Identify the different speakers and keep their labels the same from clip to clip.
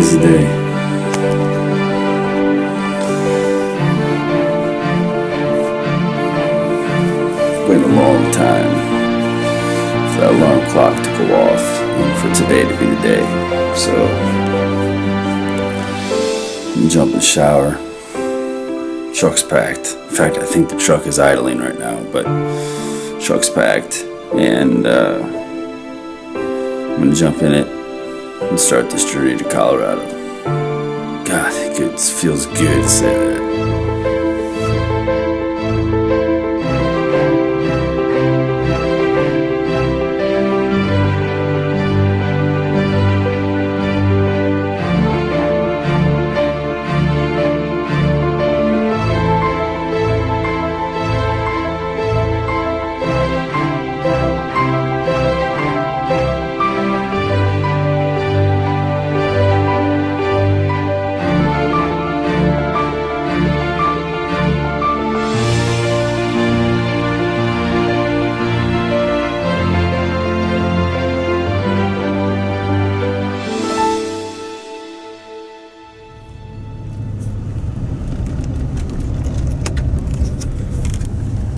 Speaker 1: busy day. Waited a long time for that alarm clock to go off and for today to be the day. So I'm gonna jump in the shower. Truck's packed. In fact, I think the truck is idling right now, but truck's packed, and I'm gonna jump in it and start this journey to Colorado. God, it feels good to say that.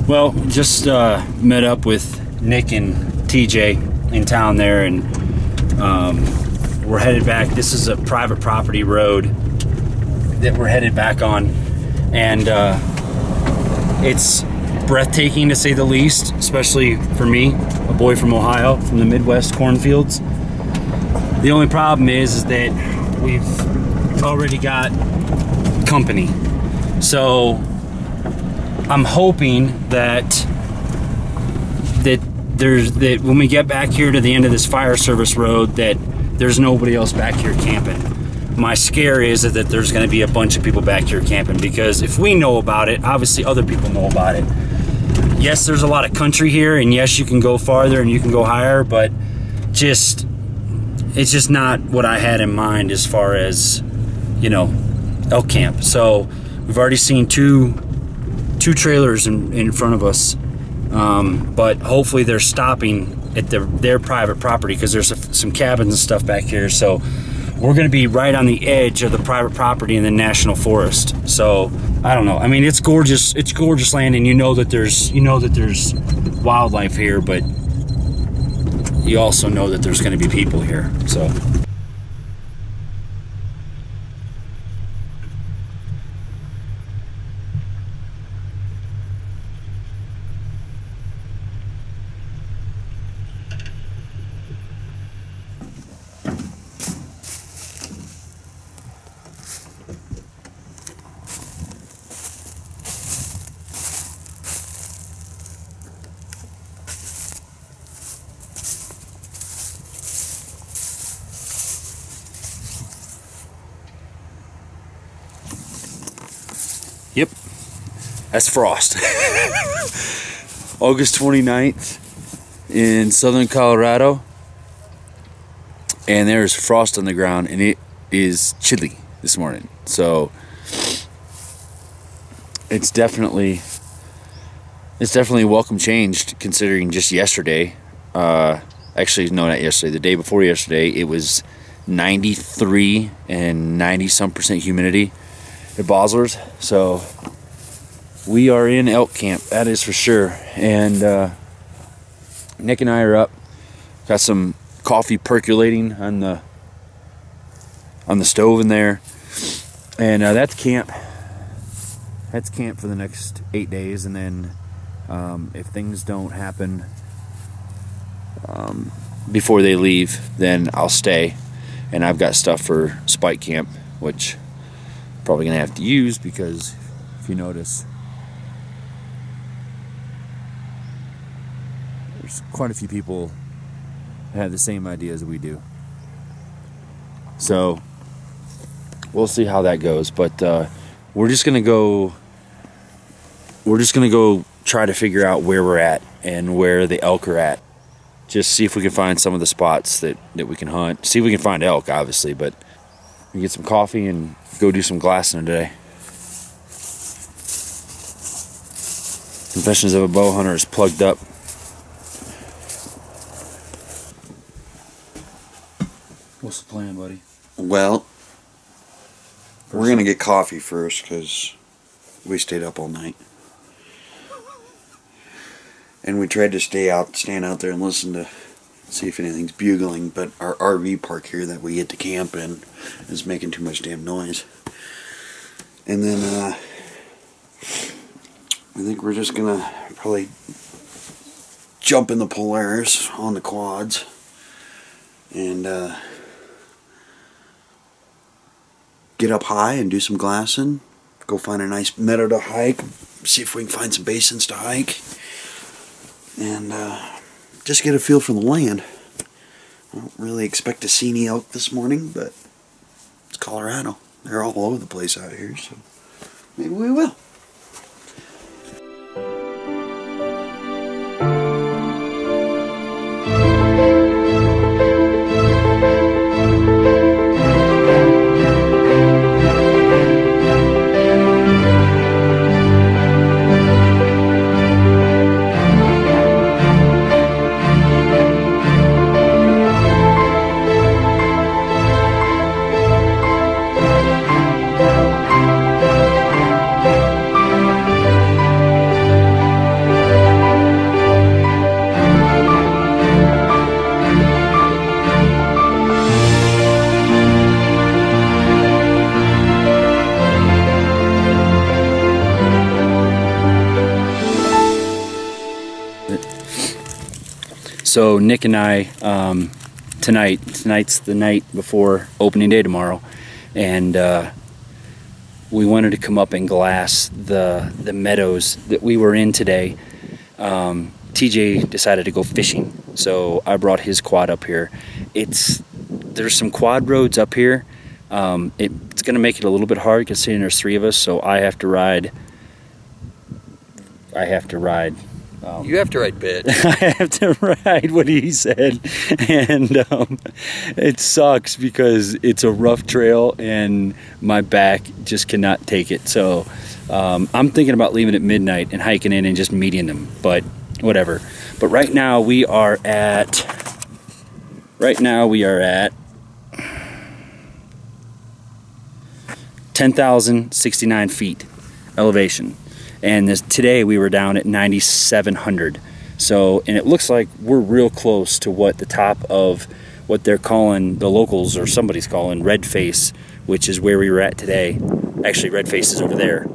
Speaker 1: Well, just met up with Nick and TJ in town there, and we're headed back. This is a private property road that we're headed back on, and it's breathtaking to say the least, especially for me, a boy from Ohio, from the Midwest cornfields. The only problem is that we've already got company, so I'm hoping that when we get back here to the end of this fire service road, that there's nobody else back here camping. My scare is that there's going to be a bunch of people back here camping, because if we know about it, obviously other people know about it. Yes, there's a lot of country here, and yes, you can go farther and you can go higher, but it's just not what I had in mind as far as, you know, elk camp. So we've already seen two trailers in front of us, but hopefully they're stopping at their private property, because there's some cabins and stuff back here. So we're going to be right on the edge of the private property in the national forest. So I don't know. I mean, it's gorgeous. It's gorgeous land, and you know that there's wildlife here, but you also know that there's going to be people here. So. Yep, that's frost. August 29th in southern Colorado, and there's frost on the ground, and it is chilly this morning. So it's definitely a welcome change, considering just yesterday, actually no, not yesterday, the day before yesterday, it was 93 and 90-some% humidity at Bosler's. So we are in elk camp, that is for sure. And Nick and I are up, got some coffee percolating on the stove in there, and that's camp. That's camp for the next 8 days, and then if things don't happen before they leave, then I'll stay, and I've got stuff for spike camp, which probably gonna have to use, because if you notice, there's quite a few people that have the same idea as we do. So we'll see how that goes, but we're just gonna go try to figure out where we're at and where the elk are at. Just see if we can find some of the spots that we can hunt. See if we can find elk, obviously, but we get some coffee and go do some glassing today. Confessions of a Bow Hunter is plugged up. What's the plan, buddy?
Speaker 2: Well, We're gonna get coffee first because we stayed up all night. And we tried to stand out there and listen to see if anything's bugling, but our RV park here that we get to camp in is making too much damn noise. And then I think we're just gonna probably jump in the Polaris on the quads and get up high and do some glassing, go find a nice meadow to hike, see if we can find some basins to hike, and just get a feel for the land. I don't really expect to see any elk this morning, but it's Colorado. They're all over the place out here, so maybe we will.
Speaker 1: So Nick and I, tonight's the night before opening day tomorrow, and we wanted to come up and glass the meadows that we were in today. TJ decided to go fishing, so I brought his quad up here. There's some quad roads up here. It's gonna make it a little bit hard considering there's 3 of us, so I have to ride.
Speaker 2: You have to ride bitch.
Speaker 1: I have to ride what he said, and it sucks because it's a rough trail and my back just cannot take it. So I'm thinking about leaving at midnight and hiking in and just meeting them, but whatever. But right now we are at 10,069 feet elevation. And today we were down at 9,700. So, and it looks like we're real close to what the top of what they're calling, the locals or somebody's calling, Red Face, which is where we were at today. Actually, Red Face is over there.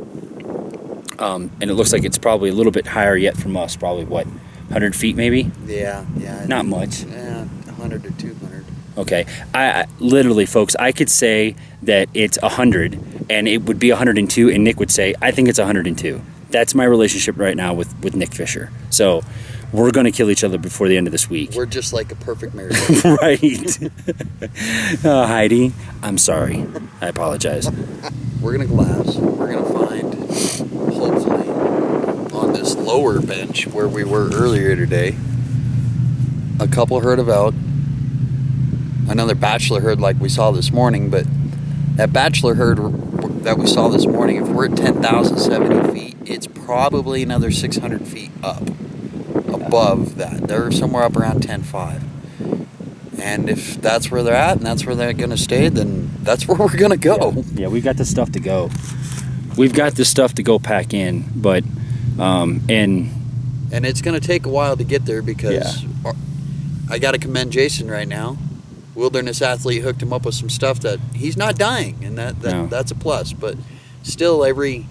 Speaker 1: And it looks like it's probably a little bit higher yet from us. Probably what, 100 feet maybe?
Speaker 2: Yeah.
Speaker 1: Not much.
Speaker 2: Yeah, 100 to 200.
Speaker 1: Okay, I literally, folks, I could say that it's 100 and it would be 102, and Nick would say, I think it's 102. That's my relationship right now with Nick Fisher. So we're going to kill each other before the end of this week.
Speaker 2: We're just like a perfect marriage.
Speaker 1: Right. Heidi, I'm sorry. I apologize.
Speaker 2: We're going to glass. We're going to find, hopefully, on this lower bench where we were earlier today, a couple herd of elk, another bachelor herd like we saw this morning, but that bachelor herd that we saw this morning, if we're at 10,070 feet, it's probably another 600 feet up above that. They're somewhere up around 10.5. And if that's where they're at and that's where they're going to stay, then that's where we're going to go.
Speaker 1: Yeah, we've got the stuff to go. We've got the stuff to go pack in, but and
Speaker 2: it's going to take a while to get there because I got to commend Jason right now. Wilderness Athlete hooked him up with some stuff that he's not dying, and that's a plus. But still, every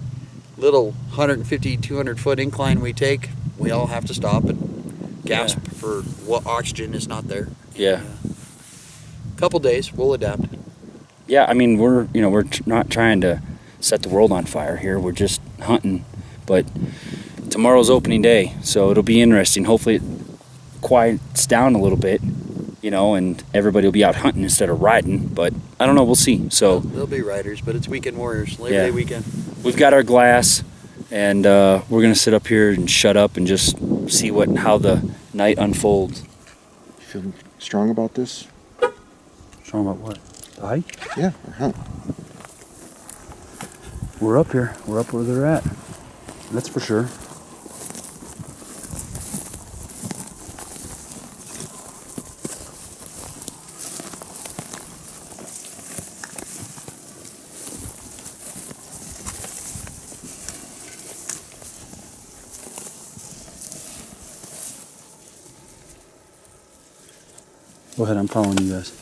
Speaker 2: little 150, 200 foot incline we take, we all have to stop and gasp for what oxygen is not there.
Speaker 1: Yeah.
Speaker 2: Couple days, we'll adapt.
Speaker 1: Yeah, I mean, we're not trying to set the world on fire here. We're just hunting. But tomorrow's opening day, so it'll be interesting. Hopefully it quiets down a little bit, and everybody will be out hunting instead of riding. But I don't know, we'll see. So
Speaker 2: there'll be riders, but it's weekend warriors, Labor Day weekend.
Speaker 1: We've got our glass, and we're gonna sit up here and shut up and just see how the night unfolds.
Speaker 3: You feeling strong about this?
Speaker 1: Strong about what? The hike?
Speaker 3: Yeah, or hunt.
Speaker 1: We're up here. We're up where they're at. That's for sure. Go ahead, I'm following you guys.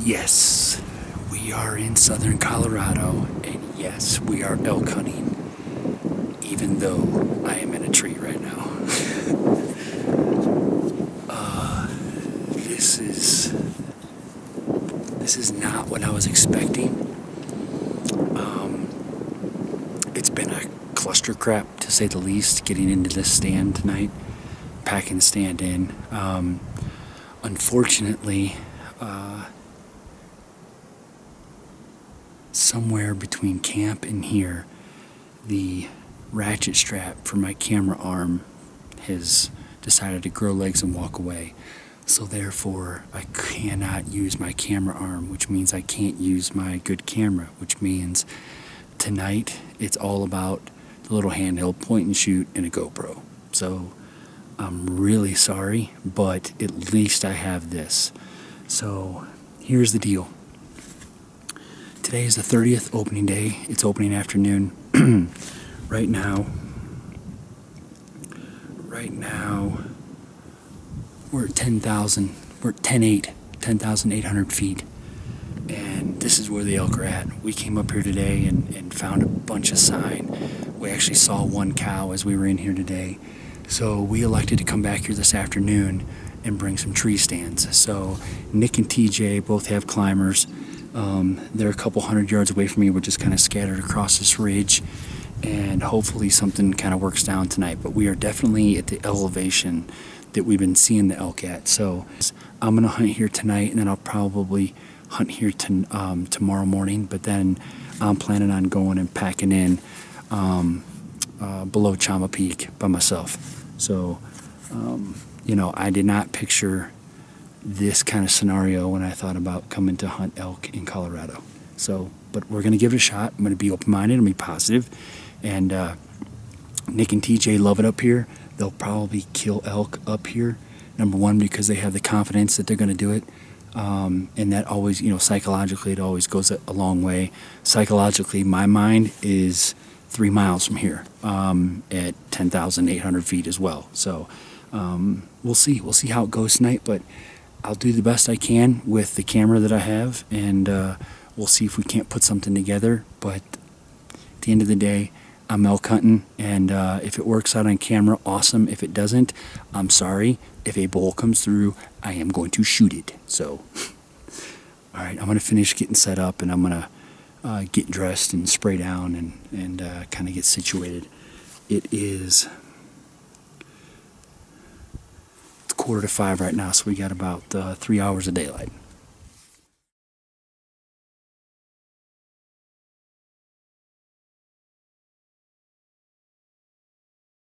Speaker 1: Yes, we are in southern Colorado, and yes, we are elk hunting, even though I am in a tree right now. This is not what I was expecting. It's been a cluster crap, to say the least, getting into this stand tonight, packing the stand in. Unfortunately, somewhere between camp and here, the ratchet strap for my camera arm has decided to grow legs and walk away. So therefore, I cannot use my camera arm, which means I can't use my good camera, which means tonight it's all about the little handheld point and shoot and a GoPro. So I'm really sorry, but at least I have this. So here's the deal. Today is the 30th opening day. It's opening afternoon. Right now, we're at 10,000. We're at 10,800 feet. And this is where the elk are at. We came up here today and found a bunch of sign. We actually saw one cow as we were in here today. So we elected to come back here this afternoon and bring some tree stands. So Nick and TJ both have climbers. They're a couple 100 yards away from me. We're just kind of scattered across this ridge, and hopefully something kind of works down tonight. But we are definitely at the elevation that we've been seeing the elk at. So I'm gonna hunt here tonight, and then I'll probably hunt here tomorrow morning. But then I'm planning on going and packing in below Chama Peak by myself. So you know, I did not picture this kind of scenario when I thought about coming to hunt elk in Colorado. So, but we're gonna give it a shot. I'm gonna be open-minded and be positive. And Nick and TJ love it up here. They'll probably kill elk up here. Number one, because they have the confidence that they're gonna do it. And that always, you know, psychologically, it always goes a long way. Psychologically, my mind is 3 miles from here at 10,800 feet as well. So we'll see how it goes tonight, but I'll do the best I can with the camera that I have, and we'll see if we can't put something together. But at the end of the day, I'm elk hunting, and if it works out on camera, awesome. If it doesn't, I'm sorry. If a bull comes through, I am going to shoot it. So, all right, I'm going to finish getting set up, and I'm going to get dressed and spray down and kind of get situated. It is 4:45 right now, so we got about 3 hours of daylight.